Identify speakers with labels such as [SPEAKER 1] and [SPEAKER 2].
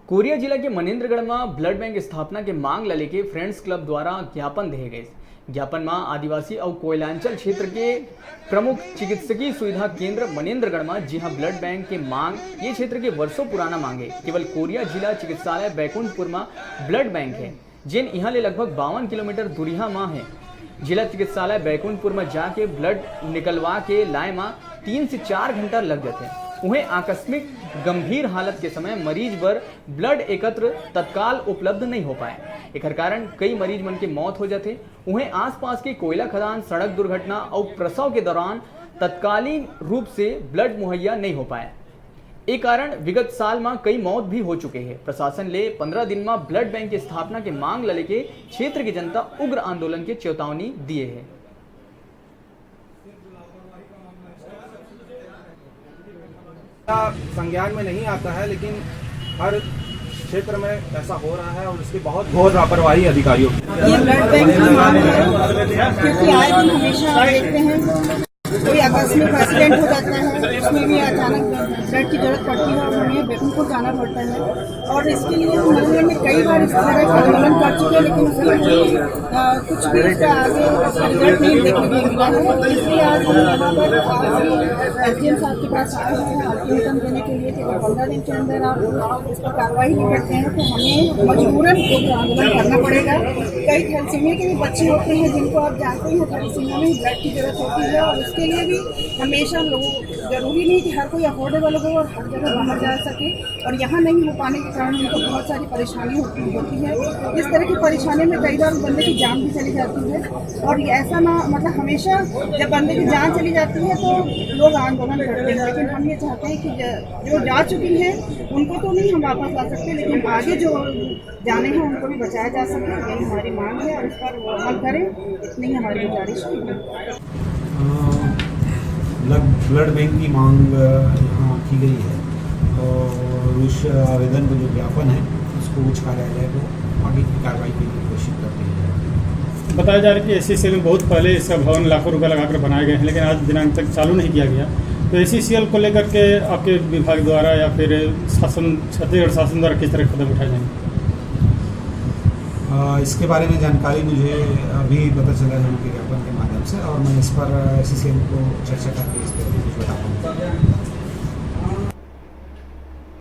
[SPEAKER 1] Korea जिला के मनेन्द्रगढ़ में ब्लड बैंक स्थापना के मांग ल लेके फ्रेंड्स क्लब द्वारा ज्ञापन दिए गए। ज्ञापन में आदिवासी और कोयलांचल क्षेत्र के प्रमुख चिकित्सकीय सुविधा केंद्र मनेन्द्रगढ़ में जी हाँ ब्लड बैंक के मांग ये क्षेत्र के वर्षों पुराना मांगे केवल कोरिया जिला चिकित्सालय बैकुंठपुर में ब्लड बैंक है जिन यहाँ ले लगभग 52 किलोमीटर दूरिया में है। जिला चिकित्सालय बैकुंठपुर में जाके ब्लड निकलवा के लाए में 3 से 4 घंटा लग जाते हैं। उन्हें आकस्मिक गंभीर हालत के समय मरीज पर ब्लड एकत्र तत्काल उपलब्ध नहीं हो पाए। एक कारण कई मरीज मन के मौत हो जाते। उन्हें आसपास के कोयला खदान, सड़क दुर्घटना और प्रसव के दौरान तत्कालीन रूप से ब्लड मुहैया नहीं हो पाए। एक कारण विगत साल में कई मौत भी हो चुके हैं। प्रशासन ले 15 दिन में ब्लड बैंक की स्थापना के मांग ल लेके क्षेत्र की जनता उग्र आंदोलन के चेतावनी दिए है।
[SPEAKER 2] संज्ञान में नहीं आता है, लेकिन हर क्षेत्र में ऐसा हो रहा है और उसकी बहुत घोर लापरवाही अधिकारियों की।
[SPEAKER 3] ये ब्लड बैंक की मांग है क्योंकि आए दिन हमेशा आप देखते हैं कोई आकस्मिक एक्सीडेंट हो जाता है, उसमें भी अचानक ब्लड की जरूरत पड़ती है और हमें बैकुंठपुर जाना पड़ता है। और इसके लिए हम मनोरंजन में कई बार इस तरह का आंदोलन कर चुके हैं, लेकिन उसमें कुछ भी इसका आगे उसका रिजल्ट नहीं देखने को मिला है। इसलिए आज हम यहाँ पर एसडीएम साहब के पास आए हैं अल्टीमेटम देने के लिए कि अगर 15 दिन के अंदर आप इस पर कार्रवाई नहीं करते हैं तो हमें मजबूरन आंदोलन करना पड़ेगा। कई थैलेसीमिया के भी बच्चे होते हैं जिनको आप जानते हैं थैलेसीमिया में ब्लड की जरूरत होती है और उसके लिए भी हमेशा लोग जरूरी नहीं कि हर कोई अफोर्डेबल हो और हर जगह बाहर जा सके और यहाँ नहीं हो पाने के कारण उनको बहुत सारी परेशानी होती है। इस तरह की परेशानी में कई बार बंदे की जान भी चली जाती है और ऐसा ना मतलब हमेशा जब बंदे की जान चली जाती है तो लोग आंदोलन करते हैं, लेकिन हम ये चाहते हैं कि जो जा चुकी हैं उनको तो नहीं हम वापस ला सकते, लेकिन आगे जो जाने हैं उनको भी बचाया जा सके। यही हमारी मांग है और इस पर वो अमल करें, इतनी हमारी गुजारिश है।
[SPEAKER 4] ब्लड बैंक की मांग यहाँ की गई है और उस आवेदन को जो ज्ञापन है उसको उच्च कार्यालय को आगे की कार्रवाई के लिए घोषित कर दी है।
[SPEAKER 5] बताया जा रहा है कि एससीसीएल में बहुत पहले इसका भवन लाखों रुपए लगाकर बनाए गए हैं, लेकिन आज दिनांक तक चालू नहीं किया गया। तो एससीसीएल को लेकर के आपके विभाग द्वारा या फिर शासन छत्तीसगढ़ शासन द्वारा किस तरह कदम उठाए जाएंगे?
[SPEAKER 4] इसके बारे में जानकारी मुझे अभी पता चला है उनके ज्ञापन के माध्यम से और मैं इस पर एससीसीएल को चर्चा करके इस पर कुछ बता पाऊँगा।